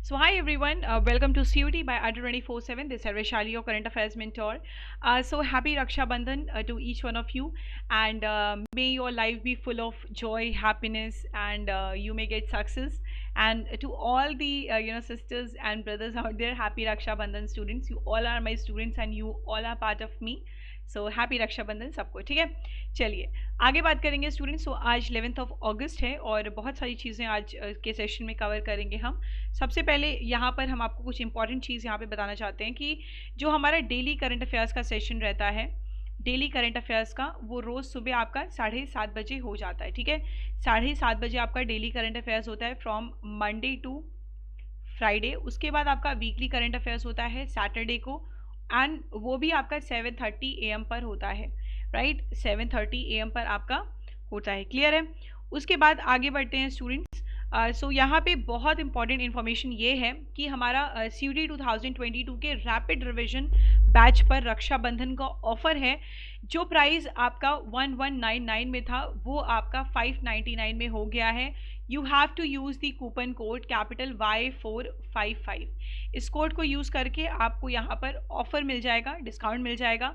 So hi everyone, welcome to CUT by Adda 24/7. This is Vaishali, your current affairs mentor. So happy Raksha Bandhan to each one of you, and may your life be full of joy, happiness, and you may get success. And to all the sisters and brothers out there, happy Raksha Bandhan students. You all are my students, and you all are part of me. So happy रक्षा बंधन सबको. ठीक है, चलिए आगे बात करेंगे students. तो आज 11th ऑफ अगस्त है और बहुत सारी चीज़ें आज के सेशन में कवर करेंगे हम. सबसे पहले यहाँ पर हम आपको कुछ इंपॉर्टेंट चीज़ यहाँ पे बताना चाहते हैं कि जो हमारा डेली करंट अफेयर्स का सेशन रहता है, डेली करंट अफेयर्स का, वो रोज़ सुबह आपका 7:30 बजे हो जाता है. ठीक है, 7:30 बजे आपका डेली करंट अफेयर्स होता है फ्रॉम मंडे टू फ्राइडे. उसके बाद आपका वीकली करंट अफेयर्स होता है सैटरडे को, एंड वो भी आपका 7:30 AM पर होता है. राइट, 7:30 AM पर आपका होता है. क्लियर है? उसके बाद आगे बढ़ते हैं स्टूडेंट्स. सो यहाँ पे बहुत इंपॉर्टेंट इन्फॉर्मेशन ये है कि हमारा CUT 2022 के रैपिड रिवीजन बैच पर रक्षाबंधन का ऑफर है. जो प्राइस आपका 1199 में था वो आपका 599 में हो गया है. You have to use the coupon code capital Y455. इस कोड को यूज़ करके आपको यहाँ पर ऑफर मिल जाएगा, डिस्काउंट मिल जाएगा,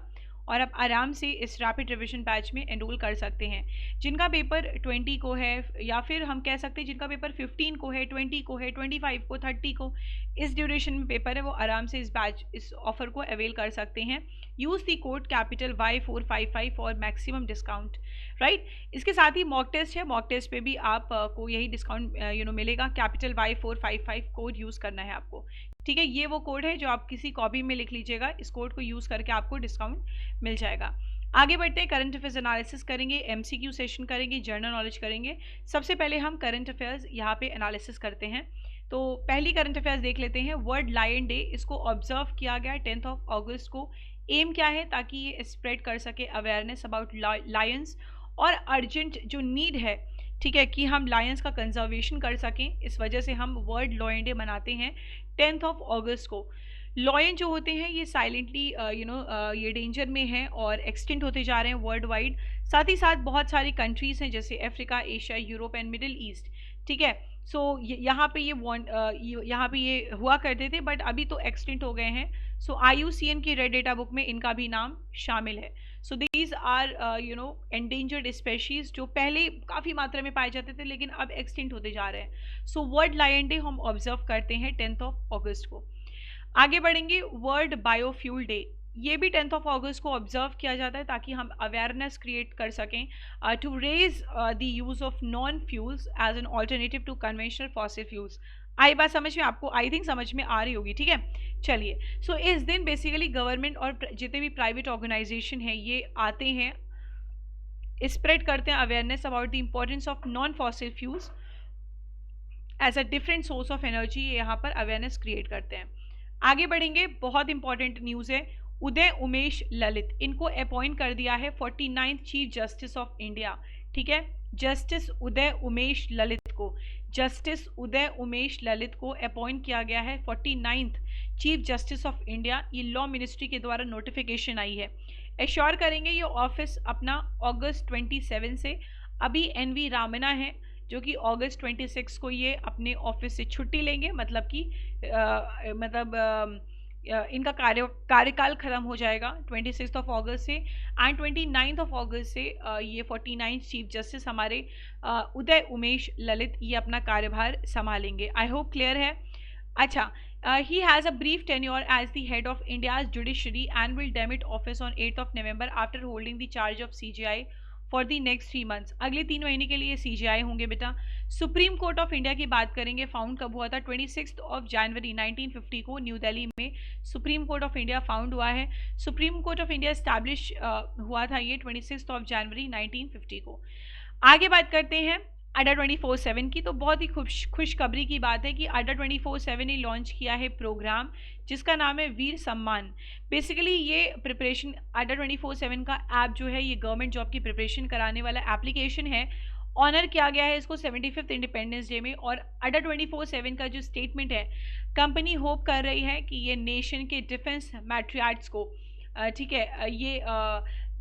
और आप आराम से इस रैपिड रिवीजन बैच में एनरोल कर सकते हैं. जिनका पेपर 20 को है, या फिर हम कह सकते हैं जिनका पेपर 15 को है, 20 को है, 25 को, 30 को, इस ड्यूरेशन में पेपर है, वो आराम से इस ऑफर को अवेल कर सकते हैं. Use the code capital Y455 for maximum discount. Right, इसके साथ ही मॉक टेस्ट है. मॉक टेस्ट पे भी आप को यही डिस्काउंट मिलेगा. कैपिटल Y455 कोड यूज़ करना है आपको. ठीक है, ये वो कोड है जो आप किसी कॉपी में लिख लीजिएगा. इस कोड को यूज़ करके आपको डिस्काउंट मिल जाएगा. आगे बढ़ते हैं, करंट अफेयर्स एनालिसिस करेंगे, MCQ सेशन करेंगे, जनरल नॉलेज करेंगे. सबसे पहले हम करंट अफेयर्स यहाँ पे एनालिसिस करते हैं. तो पहली करंट अफेयर्स देख लेते हैं. वर्ल्ड लायन डे, इसको ऑब्जर्व किया गया 10th ऑफ अगस्त को. एम क्या है? ताकि ये स्प्रेड कर सके अवेयरनेस अबाउट लायंस, और अर्जेंट जो नीड है, ठीक है, कि हम लायंस का कंजर्वेशन कर सकें. इस वजह से हम वर्ल्ड लायन डे मनाते हैं 10th ऑफ अगस्त को. लॉयन जो होते हैं ये साइलेंटली ये डेंजर में हैं और एक्सटिंक्ट होते जा रहे हैं वर्ल्ड वाइड. साथ ही साथ बहुत सारी कंट्रीज़ हैं जैसे Africa, Asia, Europe and middle east. ठीक है, सो यहाँ पे ये हुआ करते थे, बट अभी तो एक्सटिंक्ट हो गए हैं. सो IUCN की रेड डेटा बुक में इनका भी नाम शामिल है. So these are endangered species जो पहले काफ़ी मात्रा में पाए जाते थे लेकिन अब एक्सटिंक्ट होते जा रहे हैं. सो वर्ल्ड लायन डे हम ऑब्जर्व करते हैं 10th ऑफ अगस्त को. आगे बढ़ेंगे, वर्ल्ड बायोफ्यूल डे, ये भी 10th ऑफ अगस्त को ऑब्जर्व किया जाता है ताकि हम अवेयरनेस क्रिएट कर सकें to raise the use of non fuels as an alternative to conventional fossil fuels. आई बात समझ में आपको? आई थिंक समझ में आ रही होगी. ठीक है, चलिए. सो इस दिन बेसिकली गवर्नमेंट और जितने भी प्राइवेट ऑर्गेनाइजेशन हैं ये आते हैं, स्प्रेड करते हैं awareness about the importance of non fossil fuels as a different source of energy. यहाँ पर अवेयरनेस क्रिएट करते हैं. आगे बढ़ेंगे, बहुत इंपॉर्टेंट न्यूज़ है. उदय उमेश ललित, इनको अपॉइंट कर दिया है 49th chief justice of India. ठीक है, जस्टिस उदय उमेश ललित को, जस्टिस उदय उमेश ललित को अपॉइंट किया गया है 49th chief justice of India. ये लॉ मिनिस्ट्री के द्वारा नोटिफिकेशन आई है. एश्योर करेंगे ये ऑफिस अपना अगस्त 27 से. अभी NV रामना है जो कि अगस्त 26 को ये अपने ऑफिस से छुट्टी लेंगे, मतलब कि इनका कार्यकाल खत्म हो जाएगा 26 ऑफ अगस्त से. एंड 29 ऑफ अगस्त से ये 49th चीफ जस्टिस हमारे उदय उमेश ललित ये अपना कार्यभार संभालेंगे. आई होप क्लियर है. अच्छा, he has a brief tenure as the head of India's judiciary and will demit office on 8th of November after holding the charge of CJI for the next 3 months. अगले 3 महीने के लिए CJI होंगे बेटा. Supreme court of India की बात करेंगे, found कब हुआ था? 26 ऑफ जनवरी 1950 को न्यू दिल्ली में supreme court of India found हुआ है. Supreme court of India establish हुआ था ये 26 ऑफ जनवरी 1950 को. आगे बात करते हैं अड्डा 24/7 की. तो बहुत ही खुशखबरी की बात है कि अड्डा 24/7 ने लॉन्च किया है प्रोग्राम जिसका नाम है वीर सम्मान. बेसिकली ये प्रिपरेशन, अड्डा 24/7 का ऐप जो है ये गवर्नमेंट जॉब की प्रिपरेशन कराने वाला एप्लीकेशन है. ऑनर किया गया है इसको 75th इंडिपेंडेंस डे में. और अड्डा 24/7 का जो स्टेटमेंट है, कंपनी होप कर रही है कि ये नेशन के डिफेंस मैट्रियार्ड्स को, ठीक है, ये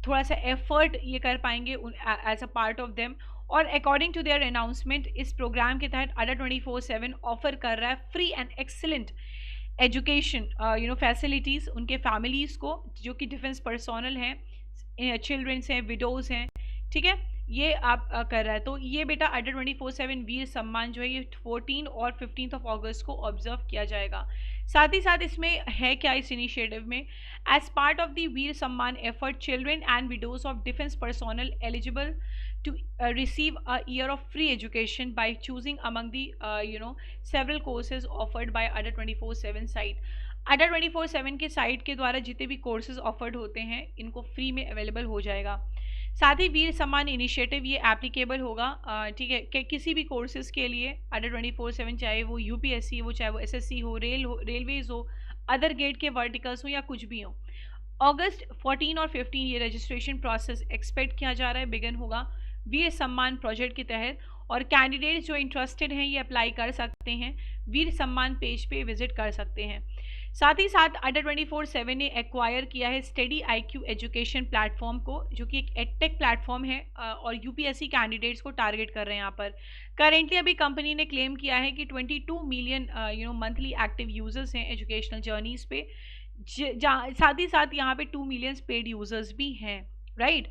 थोड़ा सा एफर्ट ये कर पाएंगे as a part of them. और अकॉर्डिंग टू देयर अनाउंसमेंट इस प्रोग्राम के तहत अडर 24/7 ऑफर कर रहा है free and excellent education facilities उनके फैमिलीज़ को जो कि डिफेंस पर्सोनल हैं, चिल्ड्रंस हैं, विडोज़ हैं, ठीक है, ये आप कर रहा है। तो ये बेटा अडर 24/7 वीर सम्मान जो है ये 14 और 15 अगस्त को ऑब्जर्व किया जाएगा। साथ ही साथ इसमें है क्या इस इनिशिएटिव में, एज पार्ट ऑफ द वीर सम्मान effort children and widows of defence personnel eligible to receive a year of free education by choosing among the several courses offered by Adda 24/7 site। Adda 24/7 के site के द्वारा जितने भी courses offered होते हैं इनको free में अवेलेबल हो जाएगा। साथ ही वीर सम्मान इनिशिएटिव ये एप्लीकेबल होगा, ठीक है, कि किसी भी कोर्सेज के लिए Adda 24/7, चाहे वो यूपीएससी हो, चाहे वो एसएससी हो, रेलवेज हो, अदर गेट के वर्टिकल्स हो या कुछ भी हो। अगस्त 14 और 15 ये रजिस्ट्रेशन प्रोसेस एक्सपेक्ट किया जा रहा है बिगन होगा वीर सम्मान प्रोजेक्ट के तहत, और कैंडिडेट्स जो इंटरेस्टेड हैं ये अप्लाई कर सकते हैं, वीर सम्मान पेज पे विजिट कर सकते हैं। साथ ही साथ अडर 24/7 ने एक्वायर किया है स्टडी IQ एजुकेशन प्लेटफॉर्म को, जो कि एक एडटेक प्लेटफॉर्म है और यूपीएससी कैंडिडेट्स को टारगेट कर रहे हैं। यहाँ पर करेंटली अभी कंपनी ने क्लेम किया है कि 22 मिलियन मंथली एक्टिव यूजर्स हैं एजुकेशनल जर्नीज पे, साथ ही साथ यहाँ पे 2 मिलियन पेड यूजर्स भी हैं, राइट।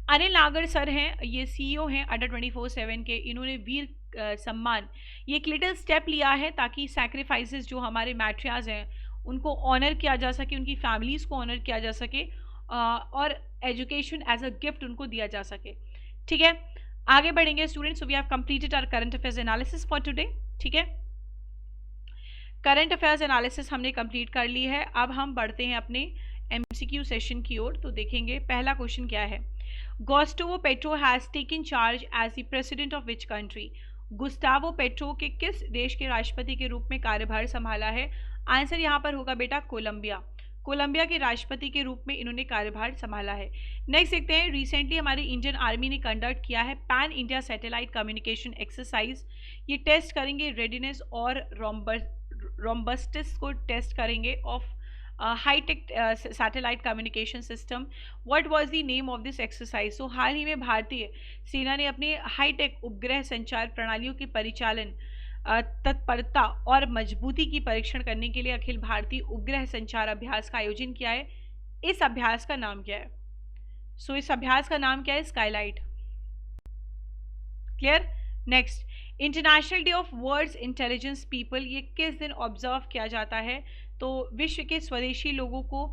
अनिल नागर सर हैं, ये CEO हैं अडर 24/7 के। इन्होंने वीर सम्मान ये एक लिटिल स्टेप लिया है ताकि सैक्रिफाइसेस जो हमारे मैट्रियाज हैं उनको ऑनर किया जा सके, उनकी फैमिलीज़ को ऑनर किया जा सके और एजुकेशन एज अ गिफ्ट उनको दिया जा सके, ठीक है। आगे बढ़ेंगे students. So we have completed our current affairs analysis for today, ठीक है। करंट अफेयर्स एनालिसिस हमने कंप्लीट कर ली है। अब हम बढ़ते हैं अपने MCQ सेशन की ओर। तो देखेंगे पहला क्वेश्चन क्या है, Gustavo Petro has taken charge as the president of which country? Gustavo petro के किस देश के राष्ट्रपति के रूप में कार्यभार संभाला है? आंसर यहाँ पर होगा बेटा कोलंबिया। कोलंबिया के राष्ट्रपति के रूप में इन्होंने कार्यभार संभाला है। नेक्स्ट देखते हैं, रिसेंटली हमारी इंडियन आर्मी ने कंडक्ट किया है pan India satellite communication exercise. ये टेस्ट करेंगे रेडीनेस और रोम्बस्टिस को टेस्ट करेंगे of high tech satellite communication system. What was the name of this exercise? So हाल ही में भारतीय सेना ने अपने हाईटेक उपग्रह संचार प्रणालियों के परिचालन तत्परता और मजबूती की परीक्षण करने के लिए अखिल भारतीय उपग्रह संचार अभ्यास का आयोजन किया है। इस अभ्यास का नाम क्या है? सो इस अभ्यास का नाम क्या है? Skylight. Clear. Next, international day of words intelligence people ये किस दिन ऑब्जर्व किया जाता है? तो विश्व के स्वदेशी लोगों को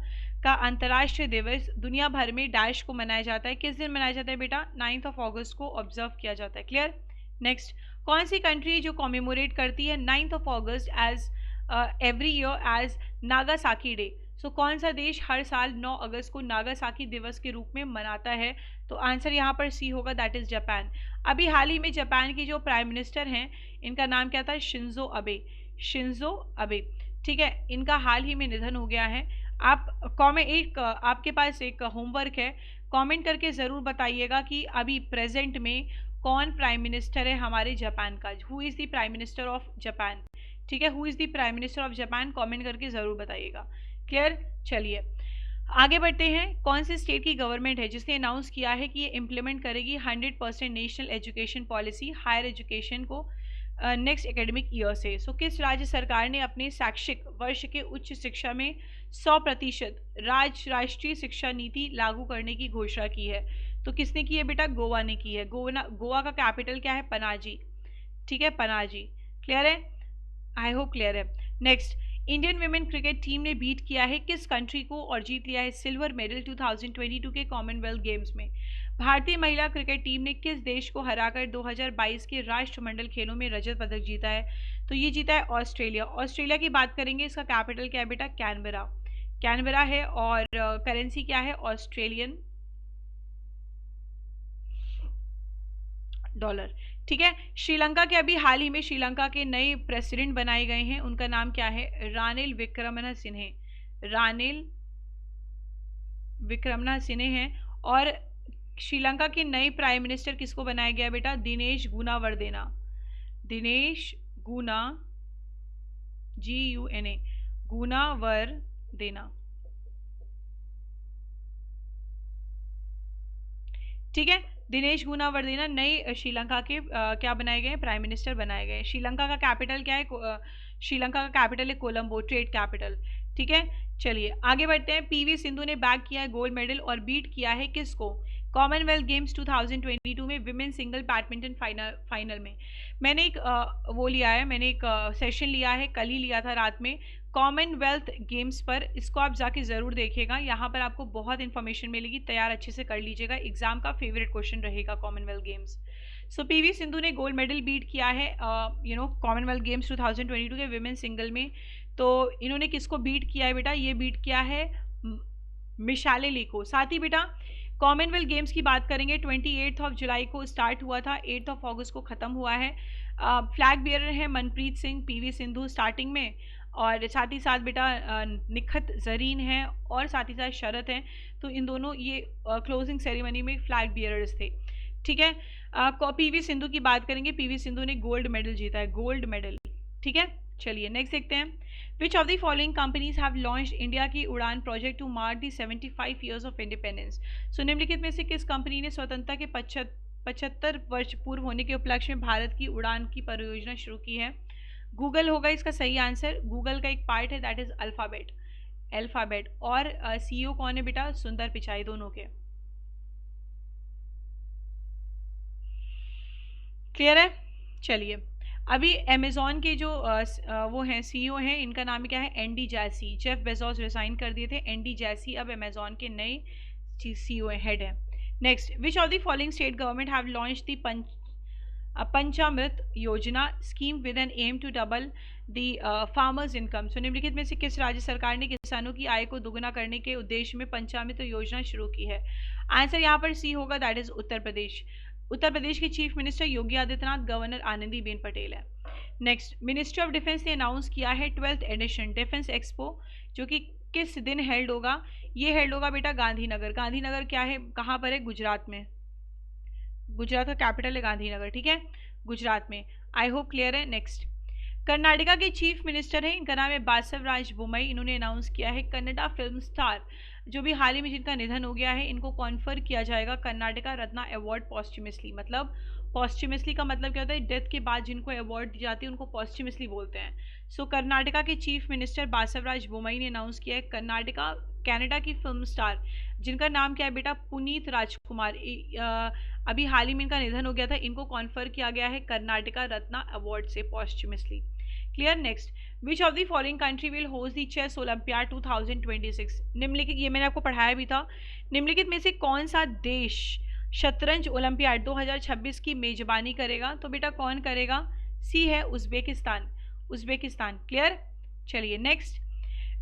का अंतर्राष्ट्रीय दिवस दुनिया भर में डैश को मनाया जाता है। किस दिन मनाया जाता है बेटा? 9 अगस्त को ऑब्जर्व किया जाता है। क्लियर। नेक्स्ट, कौन सी कंट्री जो कॉमेमोरेट करती है 9 August as every year as Nagasaki day? So कौन सा देश हर साल 9 अगस्त को नागासाकी दिवस के रूप में मनाता है? तो आंसर यहाँ पर सी होगा, दैट इज जापान। अभी हाल ही में जापान की जो प्राइम मिनिस्टर हैं इनका नाम क्या था? Shinzo Abe. शिंजो अबे, ठीक है, इनका हाल ही में निधन हो गया है। आप आपके पास एक होमवर्क है, कमेंट करके ज़रूर बताइएगा कि अभी प्रेजेंट में कौन प्राइम मिनिस्टर है हमारे जापान का। Who is the prime minister of Japan? ठीक है, who is the prime minister of Japan? Comment करके ज़रूर बताइएगा। क्लियर। चलिए आगे बढ़ते हैं। कौन से स्टेट की गवर्नमेंट है जिसने अनाउंस किया है कि ये इम्प्लीमेंट करेगी 100% national education policy higher education को नेक्स्ट एकेडमिक ईयर से? सो किस राज्य सरकार ने अपने शैक्षिक वर्ष के उच्च शिक्षा में 100% राष्ट्रीय शिक्षा नीति लागू करने की घोषणा की है? तो किसने की है बेटा? गोवा ने की है। गोवा का कैपिटल क्या है? पनाजी। ठीक है, पनाजी। क्लियर है? आई होप क्लियर है। Next, Indian women cricket team ने बीट किया है किस कंट्री को और जीत लिया है सिल्वर मेडल 2022 के कॉमनवेल्थ गेम्स में? भारतीय महिला क्रिकेट टीम ने किस देश को हराकर 2022 के राष्ट्रमंडल खेलों में रजत पदक जीता है? तो ये जीता है ऑस्ट्रेलिया। ऑस्ट्रेलिया की बात करेंगे, इसका कैपिटल क्या है बेटा? कैनबरा। कैनबरा है और करेंसी क्या है? Australian dollar. ठीक है। श्रीलंका के अभी हाल ही में श्रीलंका के नए प्रेसिडेंट बनाए गए हैं, उनका नाम क्या है? रानिल विक्रमसिंहे। रानिल विक्रमसिंहे हैं। और श्रीलंका के नए प्राइम मिनिस्टर किसको बनाया गया बेटा? दिनेश गुनावर्देना। दिनेश गुनावर्देना। ठीक है। दिनेश गुनावर्दीना नए श्रीलंका के क्या बनाए गए, प्राइम मिनिस्टर बनाए गए। श्रीलंका का कैपिटल क्या है, श्रीलंका का कैपिटल है कोलंबो, ट्रेड कैपिटल। ठीक है, चलिए आगे बढ़ते हैं। पीवी सिंधु ने बैग किया है गोल्ड मेडल और बीट किया है किसको, कॉमनवेल्थ गेम्स 2022 में विमेन सिंगल बैडमिंटन फाइनल में। मैंने एक वो लिया है, मैंने एक सेशन लिया है, कल ही लिया था रात में, कॉमनवेल्थ गेम्स पर। इसको आप जाके ज़रूर देखिएगा, यहाँ पर आपको बहुत इन्फॉर्मेशन मिलेगी, तैयार अच्छे से कर लीजिएगा, एग्जाम का फेवरेट क्वेश्चन रहेगा कॉमनवेल्थ गेम्स। सो पीवी सिंधु ने गोल्ड मेडल बीट किया है कॉमनवेल्थ गेम्स 2022 के विमेन सिंगल में। तो इन्होंने किसको बीट किया है बेटा, ये बीट किया है मिशाले ली को। साथ ही बेटा कॉमनवेल्थ गेम्स की बात करेंगे, 28 जुलाई को स्टार्ट हुआ था, 8 अगस्त को ख़त्म हुआ है। फ्लैग बियरर है मनप्रीत सिंह, पीवी सिंधु स्टार्टिंग में, और साथ ही साथ बेटा निखत जरीन है और साथ ही साथ शरत हैं। तो इन दोनों ये क्लोजिंग सेरेमनी में फ्लैग बियरर्स थे। ठीक है, पीवी सिंधु की बात करेंगे, पीवी सिंधु ने गोल्ड मेडल जीता है, गोल्ड मेडल। ठीक है, चलिए नेक्स्ट देखते हैं। Which of the following companies have launched India की Udaan project to mark the 75 years of independence. So निम्नलिखित में से किस कंपनी ने स्वतंत्रता के 75 वर्ष पूर्व होने के उपलक्ष्य में भारत की उड़ान की परियोजना शुरू की है। गूगल होगा इसका सही आंसर, गूगल का एक पार्ट है दैट इज अल्फाबेट, अल्फाबेट। और सीईओ कौन है बेटा, सुंदर पिचाई, दोनों के। क्लियर है, चलिए अभी अमेजोन के जो वो हैं सीईओ हैं, इनका नाम क्या है, एंडी जैसी। जेफ बेजोस रिजाइन कर दिए थे, एंडी जैसी अब अमेजोन के नए सीईओ हेड है। Next, which of the following state government have launch the Panchamrit Yojana scheme with an aim to double the farmers income. So निम्नलिखित में से किस राज्य सरकार ने किसानों की आय को दोगुना करने के उद्देश्य में पंचामृत योजना शुरू की है। आंसर यहाँ पर सी होगा, दैट इज उत्तर प्रदेश। उत्तर प्रदेश के chief minister Yogi Adityanath, governor Anandiben Patel है। नेक्स्ट, मिनिस्ट्री ऑफ डिफेंस ने अनाउंस किया है 12th एडिशन डिफेंस एक्सपो, जो कि किस दिन हेल्ड होगा। ये हेल्ड होगा बेटा गांधीनगर। गांधीनगर क्या है, कहाँ पर है, गुजरात में। गुजरात का कैपिटल है गांधीनगर। ठीक है, गुजरात में। आई होप क्लियर है। नेक्स्ट, कर्नाटका के चीफ मिनिस्टर है, इनका नाम है बासवराज बोम्मई। इन्होंने अनाउंस किया है कन्नड़ा फिल्म स्टार जो भी हाल ही में जिनका निधन हो गया है, इनको कॉन्फर किया जाएगा कर्नाटका रत्ना अवार्ड पॉस्ट्यूमसली। मतलब पॉस्ट्यूमसली का मतलब क्या होता है, डेथ के बाद जिनको अवार्ड दी जाती है उनको पॉस्ट्यूमसली बोलते हैं। सो कर्नाटका के चीफ मिनिस्टर बासवराज बोम्मई ने अनाउंस किया है कनाडा की फिल्म स्टार जिनका नाम क्या है बेटा, पुनीत राजकुमार, अभी हाल ही में इनका निधन हो गया था, इनको कॉन्फर किया गया है कर्नाटका रत्ना अवार्ड से posthumously. Clear. Next, which of the following country will host the chess Olympiad 2026। निम्नलिखित, ये मैंने आपको पढ़ाया भी था, निम्नलिखित में से कौन सा देश शतरंज ओलंपियाड 2026 की मेजबानी करेगा। तो बेटा कौन करेगा, सी है उज्बेकिस्तान, उज्बेकिस्तान। क्लियर। चलिए next,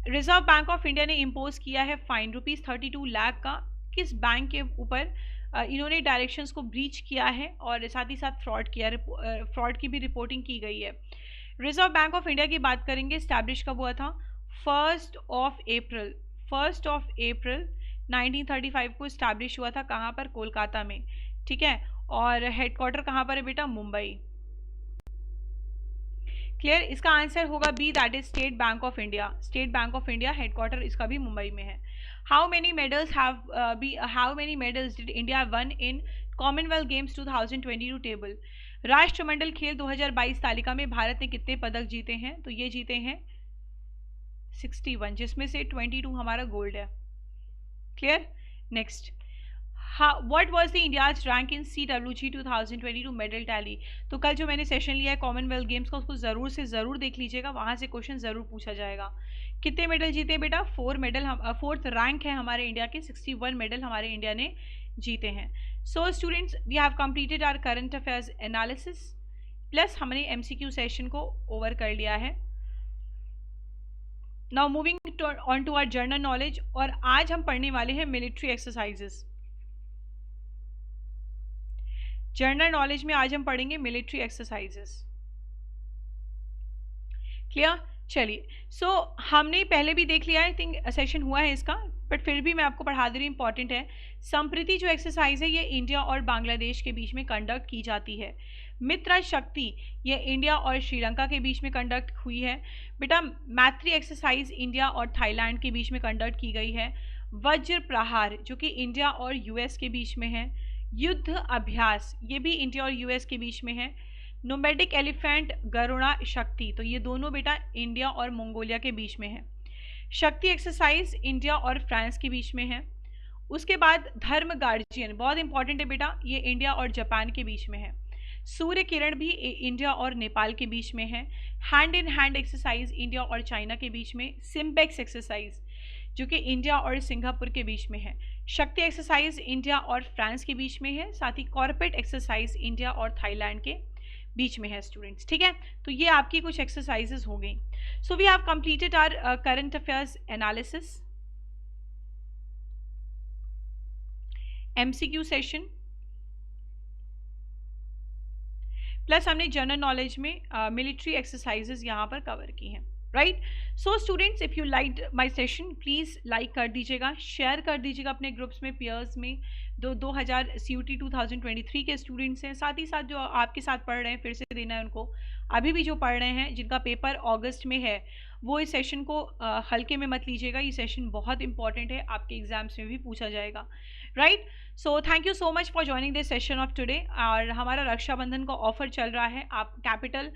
reserve bank of India ने इम्पोज किया है फाइन ₹32 लाख का किस बैंक के ऊपर। इन्होंने डायरेक्शंस को ब्रीच किया है और साथ ही साथ फ्रॉड किया, फ्रॉड की भी रिपोर्टिंग की गई है। रिजर्व बैंक ऑफ इंडिया की बात करेंगे, स्टैब्लिश कब हुआ था, 1 अप्रैल 1935 को स्टैब्लिश हुआ था। कहाँ पर, कोलकाता में। ठीक है, और हेडक्वार्टर कहाँ पर है बेटा, मुंबई। क्लियर। इसका आंसर होगा B, that is State Bank of India. State Bank of India headquarter इसका भी मुंबई में है। How many medals did India won in Commonwealth Games 2022 table. राष्ट्रमंडल खेल 2022 तालिका में भारत ने कितने पदक जीते हैं। तो ये जीते हैं 61, जिसमें से 22 हमारा गोल्ड है। Clear. Next, what was the India's rank in CWG 2022 medal tally. तो कल जो मैंने सेशन लिया है कॉमनवेल्थ गेम्स का, उसको ज़रूर से ज़रूर देख लीजिएगा, वहाँ से क्वेश्चन ज़रूर पूछा जाएगा। कितने मेडल जीते बेटा, 4 मेडल। हम 4th रैंक है हमारे इंडिया के, 61 मेडल हमारे इंडिया ने जीते हैं। So students, we have completed our current affairs analysis, plus हमने MCQ सेशन को ओवर कर लिया है। Now moving on to our general knowledge, और आज हम पढ़ने वाले हैं मिलिट्री एक्सरसाइजेस। जनरल नॉलेज में आज हम पढ़ेंगे मिलिट्री एक्सरसाइजेस। क्लियर। चलिए, सो हमने पहले भी देख लिया है, आई थिंक सेशन हुआ है इसका, बट फिर भी मैं आपको पढ़ा दे रही हूँ, इंपॉर्टेंट है। संप्रीति जो एक्सरसाइज है ये इंडिया और बांग्लादेश के बीच में कंडक्ट की जाती है। मित्र शक्ति ये इंडिया और श्रीलंका के बीच में कंडक्ट हुई है। बेटा मैत्री एक्सरसाइज इंडिया और थाईलैंड के बीच में कंडक्ट की गई है। वज्र प्रहार जो कि इंडिया और US के बीच में है। युद्ध अभ्यास, ये भी इंडिया और यूएस के बीच में है। नोमैडिक एलिफेंट, गरुड़ा शक्ति, तो ये दोनों बेटा इंडिया और मंगोलिया के बीच में है। शक्ति एक्सरसाइज इंडिया और फ्रांस के बीच में है। उसके बाद धर्म गार्जियन, बहुत इंपॉर्टेंट है बेटा, ये इंडिया और जापान के बीच में है। सूर्य किरण भी इंडिया और नेपाल के बीच में है। Hand in hand exercise India और चाइना के बीच में। सिम्बेक्स एक्सरसाइज जो कि इंडिया और सिंगापुर के बीच में है। शक्ति एक्सरसाइज इंडिया और फ्रांस के बीच में है। साथ ही कॉर्पोरेट एक्सरसाइज इंडिया और थाईलैंड के बीच में है स्टूडेंट्स, ठीक है। तो ये आपकी कुछ एक्सरसाइजेस हो गई। So we have completed our current affairs analysis, MCQ session, plus हमने जनरल नॉलेज में मिलिट्री एक्सरसाइजेस यहाँ पर कवर की हैं, right. So students, if you like my session please like कर दीजिएगा, शेयर कर दीजिएगा अपने ग्रुप्स में, पेयर्स में। 2000 CUT 2023 के स्टूडेंट्स हैं, साथ ही साथ जो आपके साथ पढ़ रहे हैं, फिर से देना है उनको। अभी भी जो पढ़ रहे हैं, जिनका पेपर अगस्त में है, वो इस सेशन को हल्के में मत लीजिएगा। ये सेशन बहुत इंपॉर्टेंट है, आपके एग्जाम्स में भी पूछा जाएगा, right. So thank you so much for joining this session of today. और हमारा रक्षाबंधन का ऑफर चल रहा है, आप कैपिटल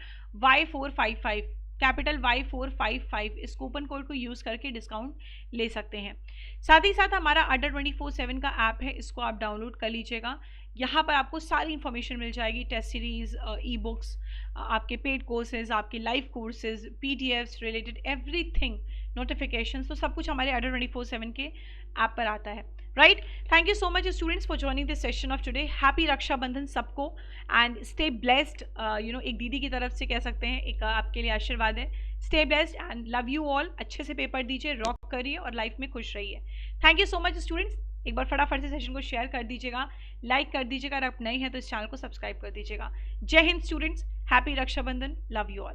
Y455 इस कूपन कोड को यूज़ करके डिस्काउंट ले सकते हैं। साथ ही साथ हमारा अड्डा 24/7 का ऐप है, इसको आप डाउनलोड कर लीजिएगा। यहाँ पर आपको सारी इन्फॉर्मेशन मिल जाएगी, टेस्ट सीरीज़, ई बुक्स, आपके पेड कोर्सेज, आपके live courses, PDFs related everything, notification, तो सब कुछ हमारे अड्डा 24/7 के ऐप पर आता है, right. Thank you so much students for joining this session of today. Happy Rakshabandhan सबको, एंड स्टे ब्लेस्ड। एक दीदी की तरफ से कह सकते हैं, एक आपके लिए आशीर्वाद है। Stay blessed and love you all. अच्छे से पेपर दीजिए, रॉक करिए और लाइफ में खुश रहिए। Thank you so much students. एक बार फटाफट से सेशन को शेयर कर दीजिएगा, लाइक कर दीजिएगा, अगर आप नए हैं तो इस चैनल को सब्सक्राइब कर दीजिएगा। जय हिंद students, happy Rakshabandhan, love you all.